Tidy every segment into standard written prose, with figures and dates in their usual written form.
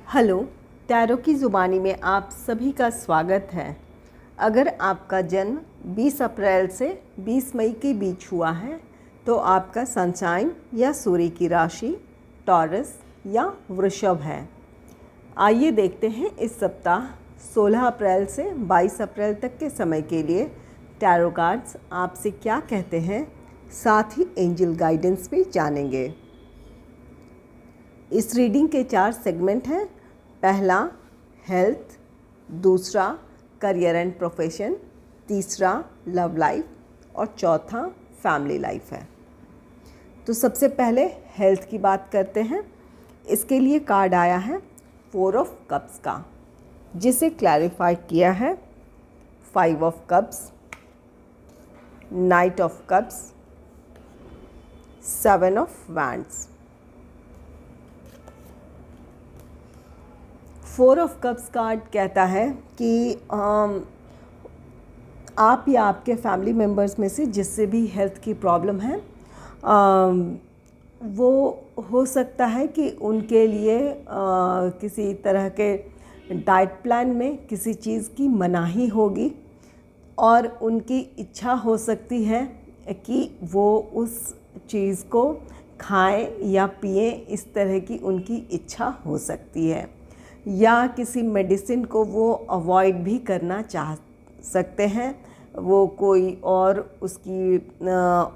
Hello, tarot की ज़ुबानी में आप सभी का स्वागत है। अगर आपका जन्म 20 अप्रैल से 20 मई के बीच हुआ है तो आपका सनशाइन या सूर्य की राशि टॉरस या वृषभ है। आइए देखते हैं इस सप्ताह 16 अप्रैल से 22 अप्रैल तक के समय के लिए टैरो कार्ड्स आपसे क्या कहते हैं, साथ ही एंजल गाइडेंस भी जानेंगे। इस रीडिंग के 4 सेगमेंट हैं। पहला हेल्थ, दूसरा करियर एंड प्रोफेशन, तीसरा लव लाइफ और चौथा फैमिली लाइफ है। तो सबसे पहले हेल्थ की बात करते हैं। इसके लिए कार्ड आया है 4 ऑफ कप्स का, जिसे क्लैरिफाई किया है 5 of cups, night of cups, 7 of wands. 4 of cups card कहता है कि आप या आपके फैमिली मेम्बर्स में से जिससे भी हेल्थ की प्रॉब्लम है, वो हो सकता है कि उनके लिए किसी तरह के डाइट प्लान में किसी चीज़ की मनाही होगी और उनकी इच्छा हो सकती है कि वो उस चीज़ को खाएं या पिएं। इस तरह की उनकी इच्छा हो सकती है, या किसी मेडिसिन को वो अवॉइड भी करना चाह सकते हैं। वो कोई और उसकी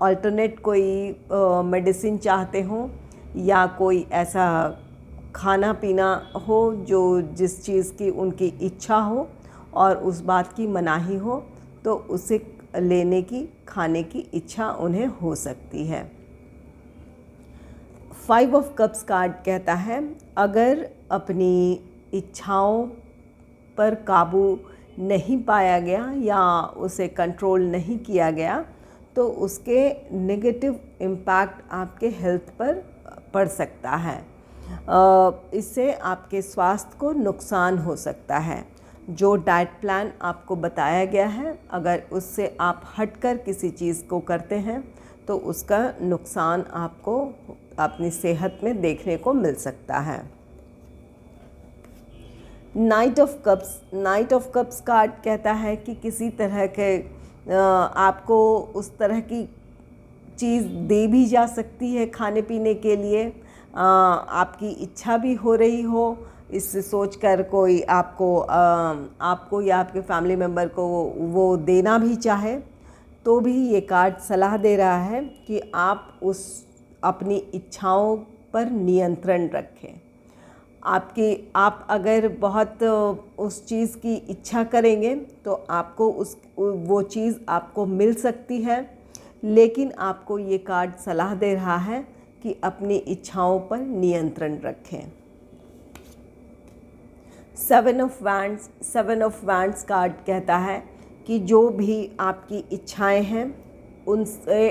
अल्टरनेट कोई मेडिसिन चाहते हों, या कोई ऐसा खाना पीना हो जो जिस चीज़ की उनकी इच्छा हो और उस बात की मनाही हो, तो उसे लेने की, खाने की इच्छा उन्हें हो सकती है। 5 ऑफ कप्स कार्ड कहता है अगर अपनी इच्छाओं पर काबू नहीं पाया गया या उसे कंट्रोल नहीं किया गया तो उसके नेगेटिव इम्पैक्ट आपके हेल्थ पर पड़ सकता है। इससे आपके स्वास्थ्य को नुकसान हो सकता है। जो डाइट प्लान आपको बताया गया है, अगर उससे आप हटकर किसी चीज़ को करते हैं तो उसका नुकसान आपको अपनी सेहत में देखने को मिल सकता है। नाइट ऑफ कप्स कार्ड कहता है कि किसी तरह के आपको उस तरह की चीज़ दे भी जा सकती है खाने पीने के लिए। आपकी इच्छा भी हो रही हो, इससे सोचकर कोई आपको या आपके फैमिली मेम्बर को वो देना भी चाहे, तो भी ये कार्ड सलाह दे रहा है कि आप अपनी इच्छाओं पर नियंत्रण रखें। आप अगर बहुत उस चीज़ की इच्छा करेंगे तो आपको वो चीज़ आपको मिल सकती है, लेकिन आपको ये कार्ड सलाह दे रहा है कि अपनी इच्छाओं पर नियंत्रण रखें। 7 ऑफ वैंड्स कार्ड कहता है कि जो भी आपकी इच्छाएं हैं उनसे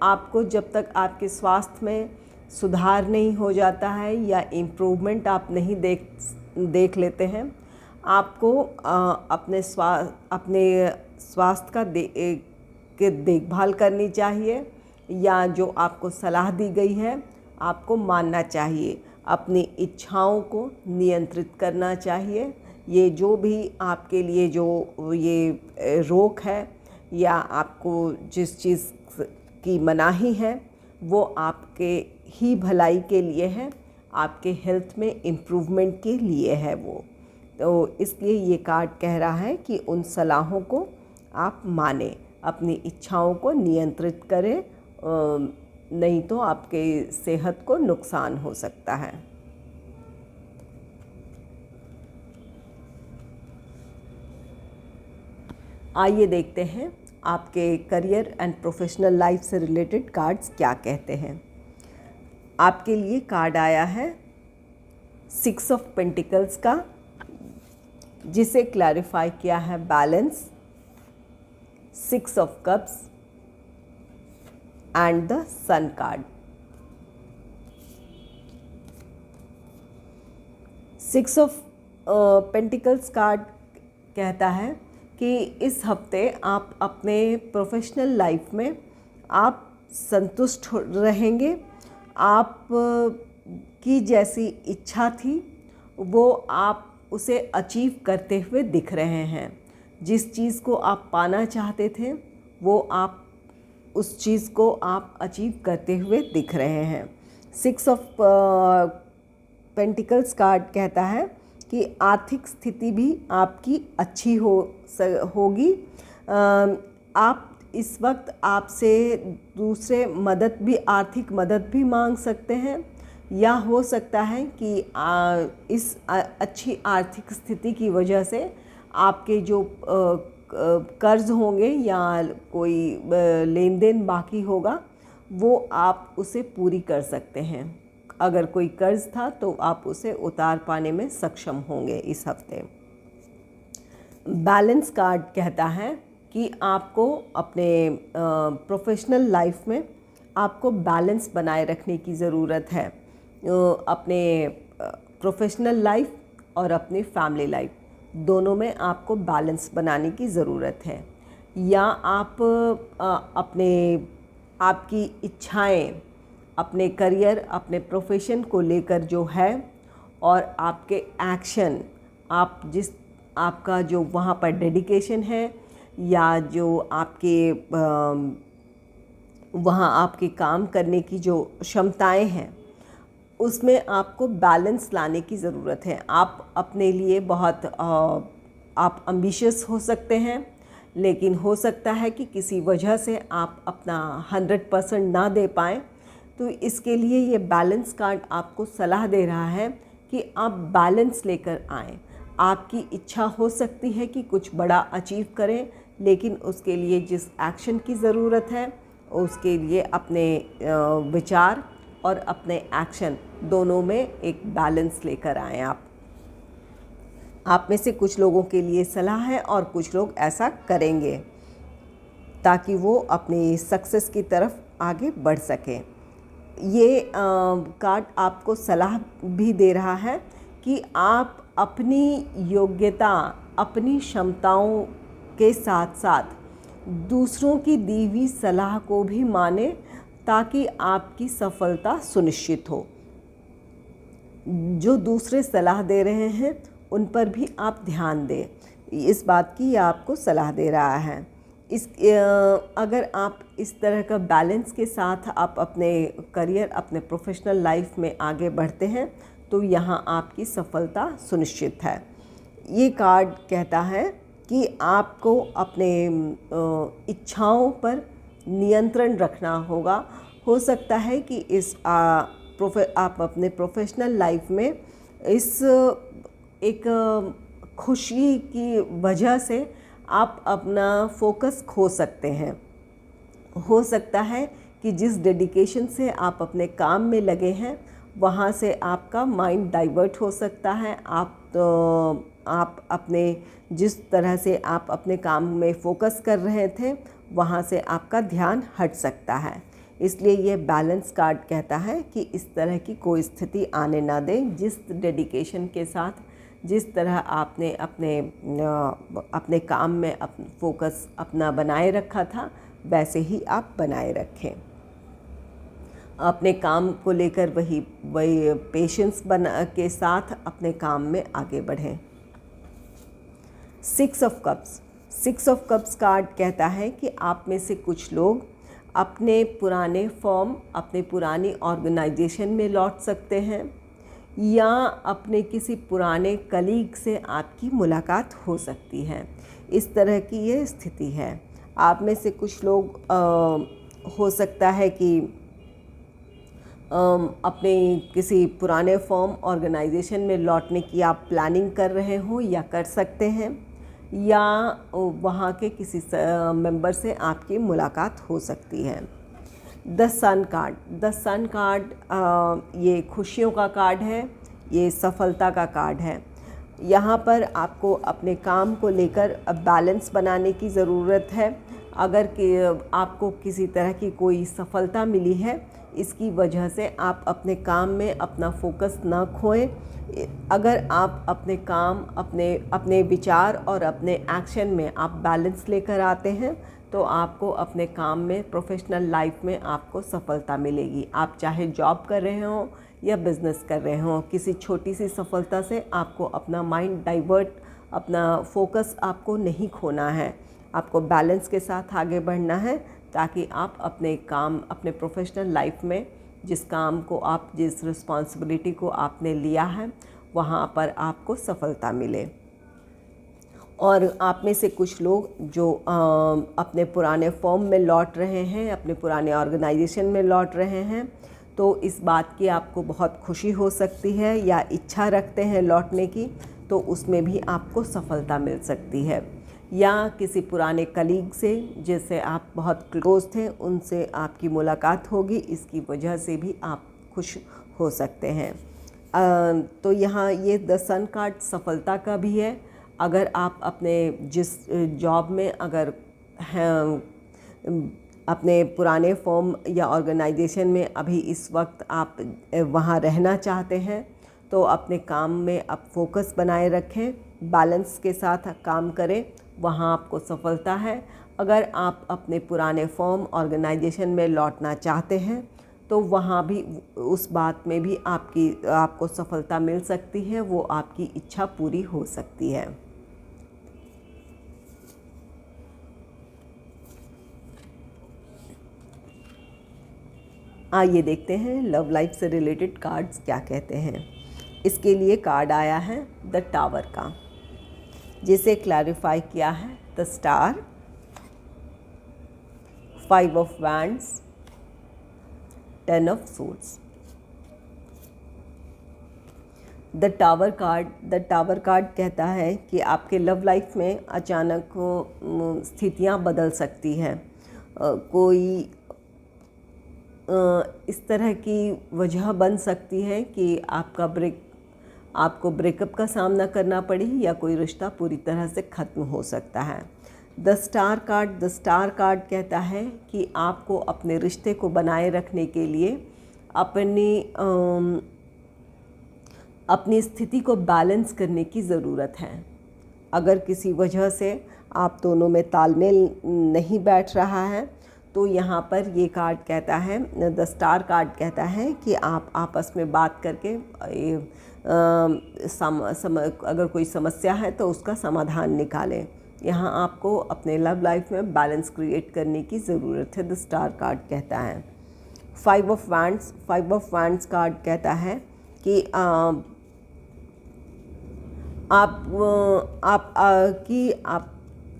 आपको, जब तक आपके स्वास्थ्य में सुधार नहीं हो जाता है या इम्प्रूवमेंट आप नहीं देख लेते हैं, आपको अपने स्वास्थ्य का देखभाल करनी चाहिए, या जो आपको सलाह दी गई है आपको मानना चाहिए। अपनी इच्छाओं को नियंत्रित करना चाहिए। ये जो भी आपके लिए जो ये रोक है या आपको जिस चीज़ की मनाही है, वो आपके ही भलाई के लिए है, आपके हेल्थ में इम्प्रूवमेंट के लिए है वो। तो इसलिए ये कार्ड कह रहा है कि उन सलाहों को आप मानें, अपनी इच्छाओं को नियंत्रित करें, नहीं तो आपके सेहत को नुकसान हो सकता है। आइए देखते हैं आपके करियर एंड प्रोफेशनल लाइफ से रिलेटेड कार्ड्स क्या कहते हैं। आपके लिए कार्ड आया है 6 ऑफ पेंटिकल्स का, जिसे क्लैरिफाई किया है balance, 6 of cups and the sun card. 6 of pentacles card कहता है कि इस हफ्ते आप अपने प्रोफेशनल लाइफ में आप संतुष्ट रहेंगे। आप की जैसी इच्छा थी वो आप उसे अचीव करते हुए दिख रहे हैं। जिस चीज़ को आप पाना चाहते थे वो आप उस चीज़ को आप अचीव करते हुए दिख रहे हैं। 6 ऑफ पेंटिकल्स कार्ड कहता है कि आर्थिक स्थिति भी आपकी अच्छी होगी। आप इस वक्त आपसे दूसरे आर्थिक मदद भी मांग सकते हैं, या हो सकता है कि इस अच्छी आर्थिक स्थिति की वजह से आपके जो कर्ज होंगे या कोई लेन देन बाकी होगा वो आप उसे पूरी कर सकते हैं। अगर कोई कर्ज था तो आप उसे उतार पाने में सक्षम होंगे इस हफ्ते। बैलेंस कार्ड कहता है कि आपको अपने प्रोफेशनल लाइफ में आपको बैलेंस बनाए रखने की ज़रूरत है। अपने प्रोफेशनल लाइफ और अपनी फैमिली लाइफ दोनों में आपको बैलेंस बनाने की ज़रूरत है। या आप आपकी इच्छाएं, अपने करियर, अपने प्रोफेशन को लेकर जो है और आपके एक्शन, आपका जो वहाँ पर डेडिकेशन है या जो आपके वहाँ आपके काम करने की जो क्षमताएं हैं, उसमें आपको बैलेंस लाने की ज़रूरत है। आप अपने लिए बहुत आप एम्बिशियस हो सकते हैं, लेकिन हो सकता है कि किसी वजह से आप अपना 100% ना दे पाएँ। तो इसके लिए ये बैलेंस कार्ड आपको सलाह दे रहा है कि आप बैलेंस लेकर आएँ। आपकी इच्छा हो सकती है कि कुछ बड़ा अचीव करें, लेकिन उसके लिए जिस एक्शन की ज़रूरत है उसके लिए अपने विचार और अपने एक्शन दोनों में एक बैलेंस लेकर आएँ। आप में से कुछ लोगों के लिए सलाह है और कुछ लोग ऐसा करेंगे ताकि वो अपनी सक्सेस की तरफ आगे बढ़ सकें। ये कार्ड आपको सलाह भी दे रहा है कि आप अपनी योग्यता, अपनी क्षमताओं के साथ साथ दूसरों की दी हुई सलाह को भी माने ताकि आपकी सफलता सुनिश्चित हो। जो दूसरे सलाह दे रहे हैं उन पर भी आप ध्यान दें, इस बात की आपको सलाह दे रहा है। अगर आप इस तरह का बैलेंस के साथ आप अपने करियर, अपने प्रोफेशनल लाइफ में आगे बढ़ते हैं तो यहाँ आपकी सफलता सुनिश्चित है। ये कार्ड कहता है कि आपको अपने इच्छाओं पर नियंत्रण रखना होगा। हो सकता है कि आप अपने प्रोफेशनल लाइफ में एक खुशी की वजह से आप अपना फोकस खो सकते हैं। हो सकता है कि जिस डेडिकेशन से आप अपने काम में लगे हैं वहाँ से आपका माइंड डाइवर्ट हो सकता है। आप अपने जिस तरह से आप अपने काम में फ़ोकस कर रहे थे वहाँ से आपका ध्यान हट सकता है। इसलिए ये बैलेंस कार्ड कहता है कि इस तरह की कोई स्थिति आने ना दें। जिस डेडिकेशन के साथ, जिस तरह आपने अपने काम में फोकस अपना बनाए रखा था वैसे ही आप बनाए रखें। अपने काम को लेकर वही पेशेंस के साथ अपने काम में आगे बढ़ें। 6 ऑफ कप्स कार्ड कहता है कि आप में से कुछ लोग अपने पुराने फॉर्म, अपने पुरानी ऑर्गेनाइजेशन में लौट सकते हैं या अपने किसी पुराने कलीग से आपकी मुलाकात हो सकती है। इस तरह की ये स्थिति है। आप में से कुछ लोग हो सकता है कि अपने किसी पुराने फॉर्म, ऑर्गेनाइजेशन में लौटने की आप प्लानिंग कर रहे हो या कर सकते हैं, या वहाँ के किसी मेंबर से आपकी मुलाकात हो सकती है। द सन कार्ड ये खुशियों का कार्ड है, ये सफलता का कार्ड है। यहाँ पर आपको अपने काम को लेकर बैलेंस बनाने की ज़रूरत है। अगर कि आपको किसी तरह की कोई सफलता मिली है, इसकी वजह से आप अपने काम में अपना फोकस ना खोएं। अगर आप अपने काम, अपने विचार और अपने एक्शन में आप बैलेंस लेकर आते हैं तो आपको अपने काम में, प्रोफेशनल लाइफ में आपको सफलता मिलेगी। आप चाहे जॉब कर रहे हो या बिज़नेस कर रहे हों। किसी छोटी सी सफलता से आपको अपना माइंड डाइवर्ट, अपना फोकस आपको नहीं खोना है। आपको बैलेंस के साथ आगे बढ़ना है ताकि आप अपने काम, अपने प्रोफेशनल लाइफ में जिस काम को आप, जिस रिस्पॉन्सिबिलिटी को आपने लिया है, वहाँ पर आपको सफलता मिले। और आप में से कुछ लोग जो अपने पुराने फॉर्म में लौट रहे हैं, अपने पुराने ऑर्गेनाइजेशन में लौट रहे हैं, तो इस बात की आपको बहुत खुशी हो सकती है, या इच्छा रखते हैं लौटने की, तो उसमें भी आपको सफलता मिल सकती है। या किसी पुराने कलीग से जिससे आप बहुत क्लोज थे, उनसे आपकी मुलाकात होगी, इसकी वजह से भी आप खुश हो सकते हैं। तो यहाँ ये द सन कार्ड सफलता का भी है। अगर आप अपने जिस जॉब में अगर हैं, अपने पुराने फॉर्म या ऑर्गेनाइजेशन में अभी इस वक्त आप वहाँ रहना चाहते हैं, तो अपने काम में आप फोकस बनाए रखें, बैलेंस के साथ काम करें, वहाँ आपको सफलता है। अगर आप अपने पुराने फॉर्म ऑर्गेनाइजेशन में लौटना चाहते हैं, तो वहाँ भी, उस बात में भी आपको सफलता मिल सकती है, वो आपकी इच्छा पूरी हो सकती है। आइए देखते हैं लव लाइफ से रिलेटेड कार्ड्स क्या कहते हैं। इसके लिए कार्ड आया है द टावर का, जिसे क्लैरिफाई किया है the star, 5 of wands, 10 of swords. The tower card कहता है कि आपके लव लाइफ में अचानक स्थितियां बदल सकती हैं। कोई इस तरह की वजह बन सकती है कि आपको ब्रेकअप का सामना करना पड़े, या कोई रिश्ता पूरी तरह से ख़त्म हो सकता है। द स्टार कार्ड कहता है कि आपको अपने रिश्ते को बनाए रखने के लिए अपनी स्थिति को बैलेंस करने की ज़रूरत है। अगर किसी वजह से आप दोनों में तालमेल नहीं बैठ रहा है, तो यहाँ पर ये कार्ड कहता है, द स्टार कार्ड कहता है कि आप आपस में बात करके अगर कोई समस्या है तो उसका समाधान निकालें। यहाँ आपको अपने लव लाइफ में बैलेंस क्रिएट करने की ज़रूरत है, द स्टार कार्ड कहता है। 5 ऑफ वैंड्स कार्ड कहता है कि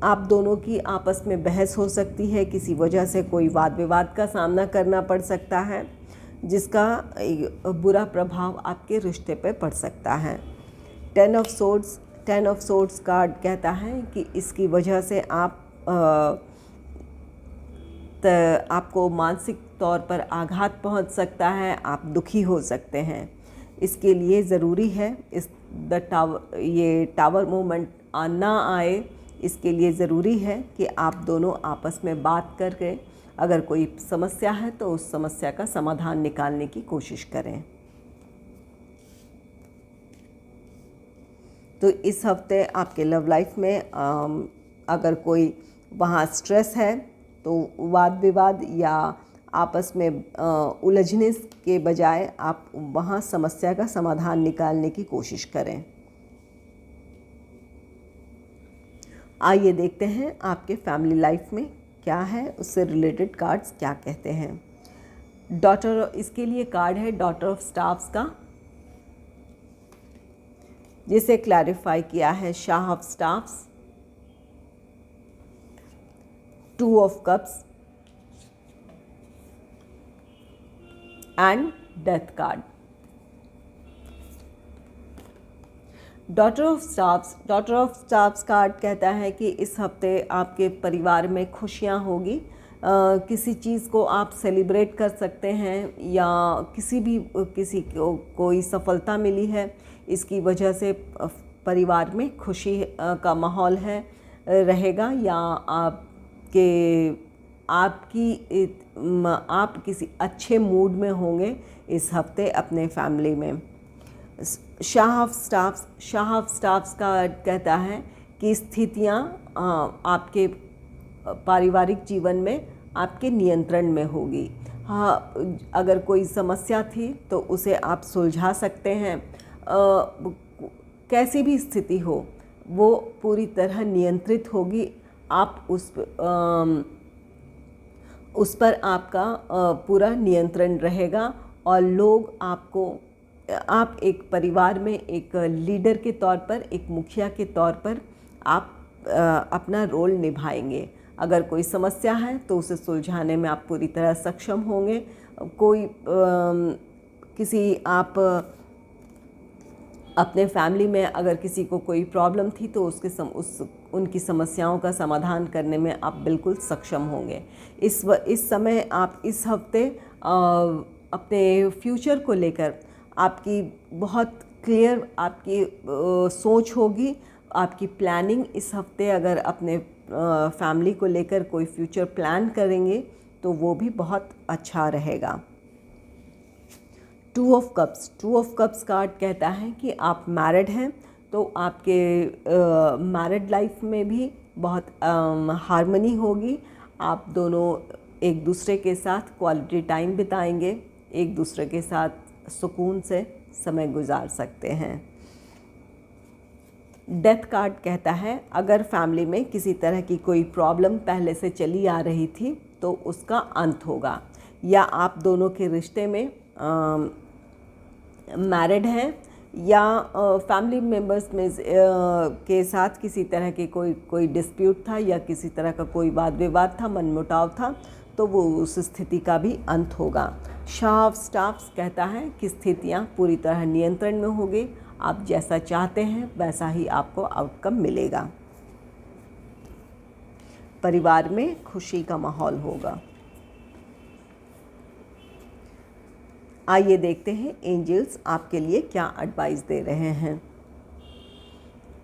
आप दोनों की आपस में बहस हो सकती है, किसी वजह से कोई वाद विवाद का सामना करना पड़ सकता है, जिसका बुरा प्रभाव आपके रिश्ते पर पड़ सकता है। 10 ऑफ सोर्ड्स कार्ड कहता है कि इसकी वजह से आपको मानसिक तौर पर आघात पहुंच सकता है, आप दुखी हो सकते हैं। इसके लिए ज़रूरी है ये टावर मोमेंट ना आए, इसके लिए ज़रूरी है कि आप दोनों आपस में बात करके अगर कोई समस्या है तो उस समस्या का समाधान निकालने की कोशिश करें। तो इस हफ्ते आपके लव लाइफ में अगर कोई वहाँ स्ट्रेस है, तो वाद विवाद या आपस में उलझने के बजाय आप वहाँ समस्या का समाधान निकालने की कोशिश करें। आइए देखते हैं आपके फैमिली लाइफ में क्या है, उससे रिलेटेड कार्ड्स क्या कहते हैं। इसके लिए कार्ड है डॉटर ऑफ स्टाफ्स का, जिसे क्लैरिफाई किया है Shah of staffs, 2 of cups and death card. Daughter of staffs card कहता है कि इस हफ्ते आपके परिवार में खुशियां होगी, किसी चीज़ को आप सेलिब्रेट कर सकते हैं, या किसी को कोई सफलता मिली है, इसकी वजह से परिवार में खुशी का माहौल रहेगा, या आप किसी अच्छे मूड में होंगे इस हफ्ते अपने फैमिली में। शाह ऑफ स्टाफ्स का कहता है कि स्थितियाँ आपके पारिवारिक जीवन में आपके नियंत्रण में होगी। हाँ, अगर कोई समस्या थी तो उसे आप सुलझा सकते हैं। कैसी भी स्थिति हो वो पूरी तरह नियंत्रित होगी। आप उस पर आपका पूरा नियंत्रण रहेगा और लोग आपको, आप एक परिवार में एक लीडर के तौर पर, एक मुखिया के तौर पर आप अपना रोल निभाएंगे। अगर कोई समस्या है तो उसे सुलझाने में आप पूरी तरह सक्षम होंगे। कोई किसी आप अपने फैमिली में अगर किसी को कोई प्रॉब्लम थी तो उनकी समस्याओं का समाधान करने में आप बिल्कुल सक्षम होंगे। इस समय आप इस हफ्ते अपने फ्यूचर को लेकर आपकी बहुत क्लियर आपकी सोच होगी, आपकी प्लानिंग इस हफ्ते अगर अपने फैमिली को लेकर कोई फ्यूचर प्लान करेंगे तो वो भी बहुत अच्छा रहेगा। 2 ऑफ कप्स कार्ड कहता है कि आप मैरिड हैं तो आपके मैरिड लाइफ में भी बहुत हार्मनी होगी। आप दोनों एक दूसरे के साथ क्वालिटी टाइम बिताएंगे, एक दूसरे के साथ सुकून से समय गुजार सकते हैं। डेथ कार्ड कहता है अगर फैमिली में किसी तरह की कोई प्रॉब्लम पहले से चली आ रही थी तो उसका अंत होगा, या आप दोनों के रिश्ते में मैरिड हैं या फैमिली मेम्बर्स में के साथ किसी तरह के कोई डिस्प्यूट था या किसी तरह का कोई वाद विवाद था, मनमुटाव था, तो वो उस स्थिति का भी अंत होगा। शाह ऑफ स्टाफ्स कहता है कि स्थितियाँ पूरी तरह नियंत्रण में होगी। आप जैसा चाहते हैं वैसा ही आपको आउटकम मिलेगा। परिवार में खुशी का माहौल होगा। आइए देखते हैं एंजल्स आपके लिए क्या एडवाइस दे रहे हैं।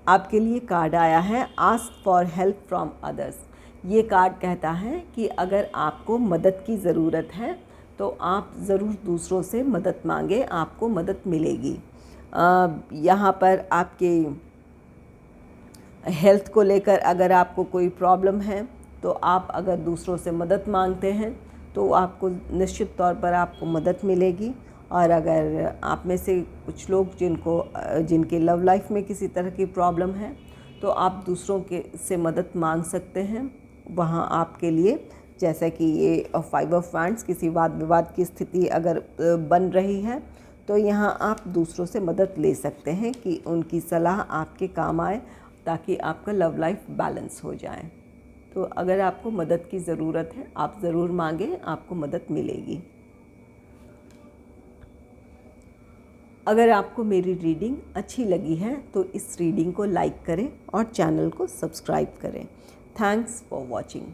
आपके लिए कार्ड आया है ask for help from others. ये कार्ड कहता है कि अगर आपको मदद की ज़रूरत है तो आप ज़रूर दूसरों से मदद मांगे, आपको मदद मिलेगी। यहाँ पर आपके हेल्थ को लेकर अगर आपको कोई प्रॉब्लम है तो आप अगर दूसरों से मदद मांगते हैं तो आपको निश्चित तौर पर आपको मदद मिलेगी। और अगर आप में से कुछ लोग जिनके लव लाइफ में किसी तरह की प्रॉब्लम है तो आप दूसरों से मदद मांग सकते हैं। वहाँ आपके लिए, जैसा कि ये 5 ऑफ वैंड्स, किसी वाद विवाद की स्थिति अगर बन रही है तो यहाँ आप दूसरों से मदद ले सकते हैं कि उनकी सलाह आपके काम आए ताकि आपका लव लाइफ बैलेंस हो जाए। तो अगर आपको मदद की ज़रूरत है आप ज़रूर मांगें, आपको मदद मिलेगी। अगर आपको मेरी रीडिंग अच्छी लगी है तो इस रीडिंग को लाइक करें और चैनल को सब्सक्राइब करें। Thanks for watching.